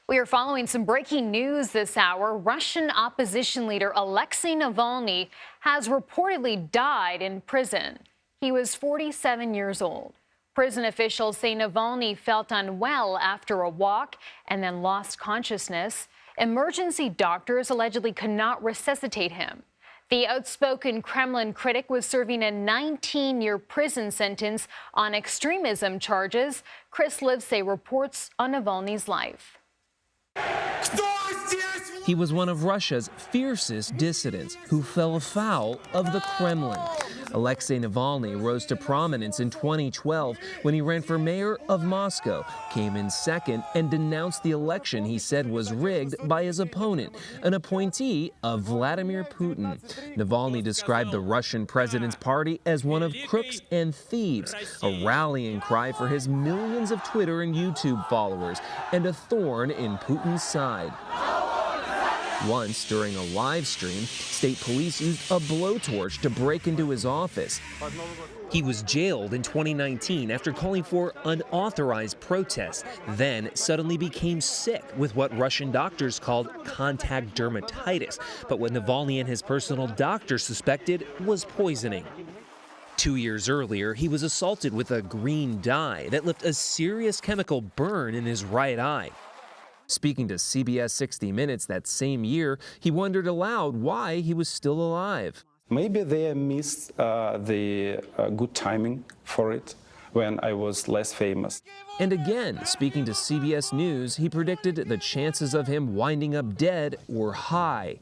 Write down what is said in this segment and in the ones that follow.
We are following some breaking news this hour. Russian opposition leader Alexey Navalny has reportedly died in prison. He was 47 years old. Prison officials say Navalny felt unwell after a walk and then lost consciousness. Emergency doctors allegedly could not resuscitate him. The outspoken Kremlin critic was serving a 19-year prison sentence on extremism charges. Chris Livesay reports on Navalny's life. He was one of Russia's fiercest dissidents who fell afoul of the Kremlin. Alexey Navalny rose to prominence in 2012 when he ran for mayor of Moscow, came in second, and denounced the election he said was rigged by his opponent, an appointee of Vladimir Putin. Navalny described the Russian president's party as one of crooks and thieves, a rallying cry for his millions of Twitter and YouTube followers, and a thorn in Putin's side. Once, during a live stream, state police used a blowtorch to break into his office. He was jailed in 2019 after calling for unauthorized protests, then suddenly became sick with what Russian doctors called contact dermatitis, but what Navalny and his personal doctor suspected was poisoning. 2 years earlier, he was assaulted with a green dye that left a serious chemical burn in his right eye. Speaking to CBS 60 Minutes that same year, he wondered aloud why he was still alive. Maybe they missed the good timing for it when I was less famous. And again, speaking to CBS News, he predicted the chances of him winding up dead were high.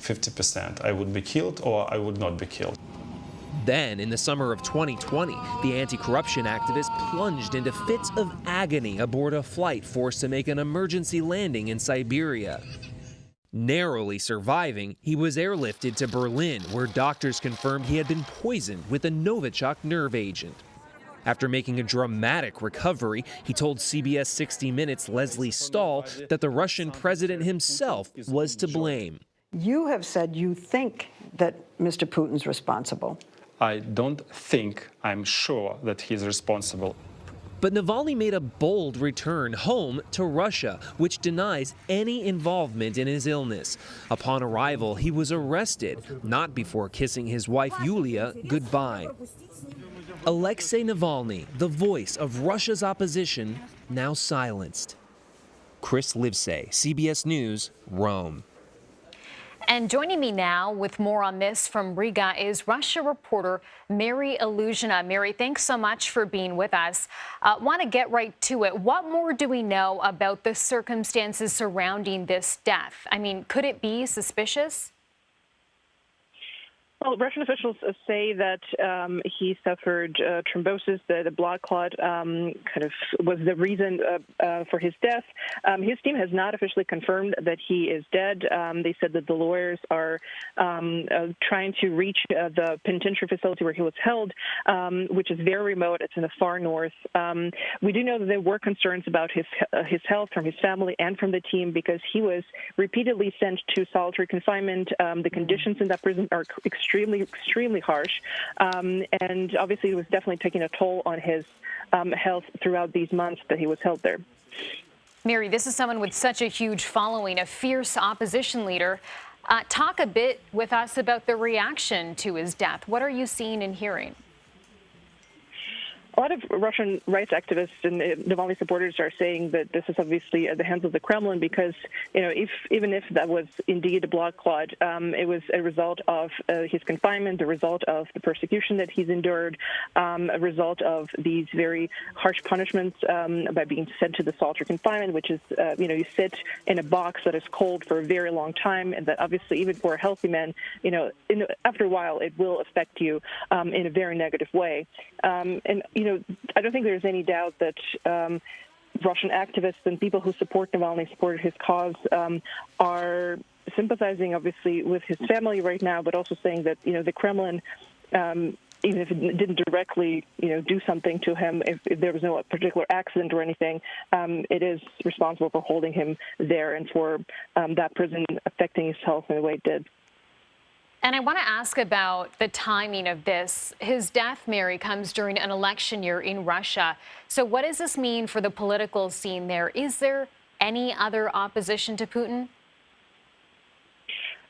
50%. I would be killed or I would not be killed. Then, in the summer of 2020, the anti-corruption activist plunged into fits of agony aboard a flight forced to make an emergency landing in Siberia. Narrowly surviving, he was airlifted to Berlin, where doctors confirmed he had been poisoned with a Novichok nerve agent. After making a dramatic recovery, he told CBS 60 Minutes' Leslie Stahl that the Russian president himself was to blame. You have said you think that Mr. Putin's responsible. I don't think, I'm sure that he's responsible. But Navalny made a bold return home to Russia, which denies any involvement in his illness. Upon arrival, he was arrested, not before kissing his wife Yulia goodbye. Alexey Navalny, the voice of Russia's opposition, now silenced. Chris Livesay, CBS News, Rome. And joining me now with more on this from Riga is Russia reporter Mary Ilyushina. Mary, thanks so much for being with us. Want to get right to it. What more do we know about the circumstances surrounding this death? I mean, could it be suspicious? Well, Russian officials say that he suffered thrombosis, the blood clot kind of was the reason for his death. His team has not officially confirmed that he is dead. They said that the lawyers are trying to reach the penitentiary facility where he was held, which is very remote. It's in the far north. We do know that there were concerns about his health from his family and from the team because he was repeatedly sent to solitary confinement. The conditions in that prison are extremely harsh, and obviously it was definitely taking a toll on his health throughout these months that he was held there. Mary, this is someone with such a huge following, a fierce opposition leader. Talk a bit with us about the reaction to his death. What are you seeing and hearing? A lot of Russian rights activists and Navalny supporters are saying that this is obviously at the hands of the Kremlin because, you know, even if that was indeed a blood clot, it was a result of his confinement, the result of the persecution that he's endured, a result of these very harsh punishments by being sent to the solitary confinement, which is, you sit in a box that is cold for a very long time, and that obviously even for a healthy man, after a while it will affect you in a very negative way. I don't think there's any doubt that Russian activists and people who support Navalny, supported his cause, are sympathizing, obviously, with his family right now, but also saying that, the Kremlin, even if it didn't directly, do something to him, if there was no particular accident or anything, it is responsible for holding him there and for that prison affecting his health in the way it did. And I want to ask about the timing of this. His death, Mary, comes during an election year in Russia. So what does this mean for the political scene there? Is there any other opposition to Putin?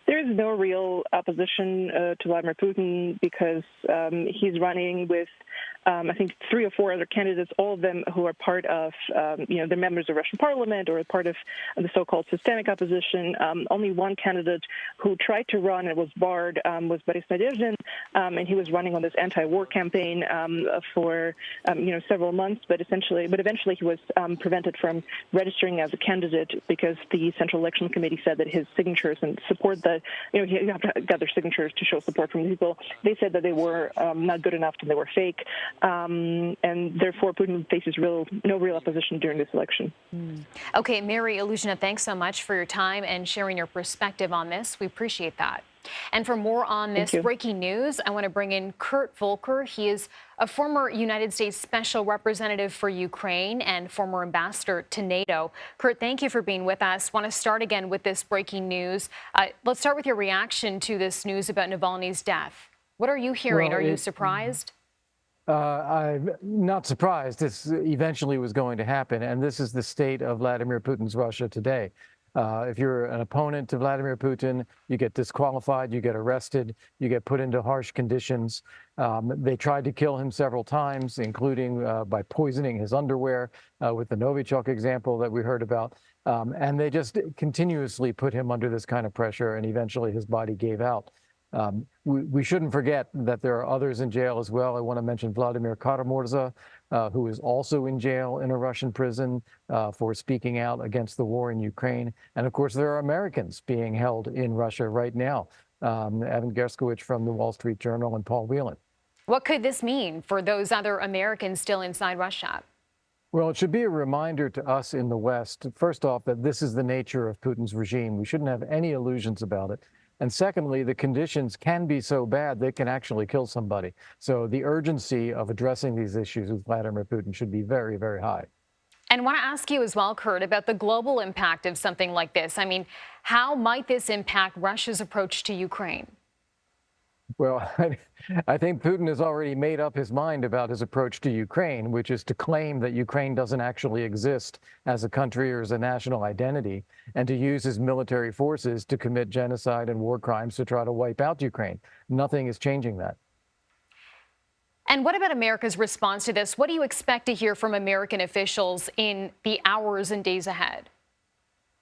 There is no real opposition to Vladimir Putin because he's running with, I think, 3 or 4 other candidates, all of them who are part of, they're members of Russian parliament or part of the so-called systemic opposition. Only one candidate who tried to run and was barred was Boris Nadezhdin, and he was running on this anti-war campaign for, several months, but eventually he was prevented from registering as a candidate because the Central Election Committee said that his signatures and support that, you have to gather signatures to show support from the people. They said that they were not good enough and they were fake. And therefore, Putin faces no real opposition during this election. Okay, Mary Ilyushina, thanks so much for your time and sharing your perspective on this. We appreciate that. And for more on this breaking news, I want to bring in Kurt Volker. He is a former United States Special Representative for Ukraine and former ambassador to NATO. Kurt, thank you for being with us. Want to start again with this breaking news. Let's start with your reaction to this news about Navalny's death. What are you hearing? Are you surprised? I'm not surprised. This eventually was going to happen, and this is the state of Vladimir Putin's Russia today. If you're an opponent to Vladimir Putin, you get disqualified, you get arrested, you get put into harsh conditions. They tried to kill him several times, including by poisoning his underwear with the Novichok example that we heard about. And they just continuously put him under this kind of pressure, and eventually his body gave out. We shouldn't forget that there are others in jail as well. I want to mention Vladimir Karamurza, who is also in jail in a Russian prison for speaking out against the war in Ukraine. And of course, there are Americans being held in Russia right now. Evan Gershkovich from the Wall Street Journal and Paul Whelan. What could this mean for those other Americans still inside Russia? Well, it should be a reminder to us in the West, first off, that this is the nature of Putin's regime. We shouldn't have any illusions about it. And secondly, the conditions can be so bad they can actually kill somebody. So the urgency of addressing these issues with Vladimir Putin should be very, very high. And I want to ask you as well, Kurt, about the global impact of something like this. I mean, how might this impact Russia's approach to Ukraine? Well, I think Putin has already made up his mind about his approach to Ukraine, which is to claim that Ukraine doesn't actually exist as a country or as a national identity, and to use his military forces to commit genocide and war crimes to try to wipe out Ukraine. Nothing is changing that. And what about America's response to this? What do you expect to hear from American officials in the hours and days ahead?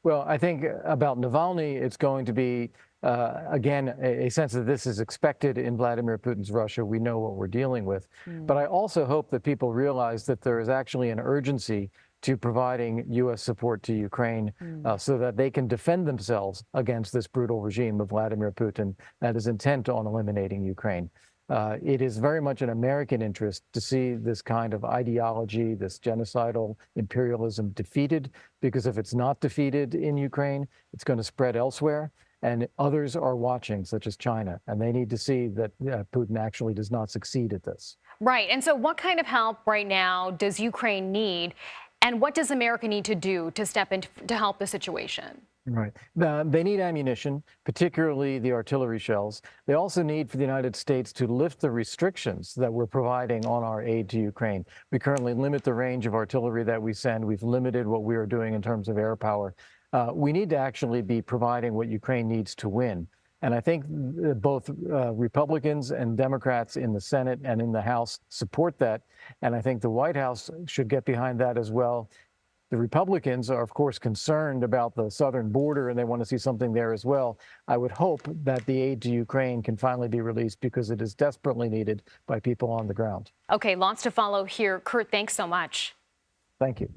Well, I think about Navalny, it's going to be, again, a sense that this is expected in Vladimir Putin's Russia. We know what we're dealing with. But I also hope that people realize that there is actually an urgency to providing U.S. support to Ukraine so that they can defend themselves against this brutal regime of Vladimir Putin that is intent on eliminating Ukraine. It is very much an American interest to see this kind of ideology, this genocidal imperialism defeated, because if it's not defeated in Ukraine, it's going to spread elsewhere. And others are watching, such as China, and they need to see that Putin actually does not succeed at this. Right. And so what kind of help right now does Ukraine need? And what does America need to do to step in to help the situation? Right. They need ammunition, particularly the artillery shells. They also need for the United States to lift the restrictions that we're providing on our aid to Ukraine. We currently limit the range of artillery that we send. We've limited what we are doing in terms of air power. We need to actually be providing what Ukraine needs to win. And I think both Republicans and Democrats in the Senate and in the House support that. And I think the White House should get behind that as well. The Republicans are, of course, concerned about the southern border, and they want to see something there as well. I would hope that the aid to Ukraine can finally be released because it is desperately needed by people on the ground. Okay, lots to follow here. Kurt, thanks so much. Thank you.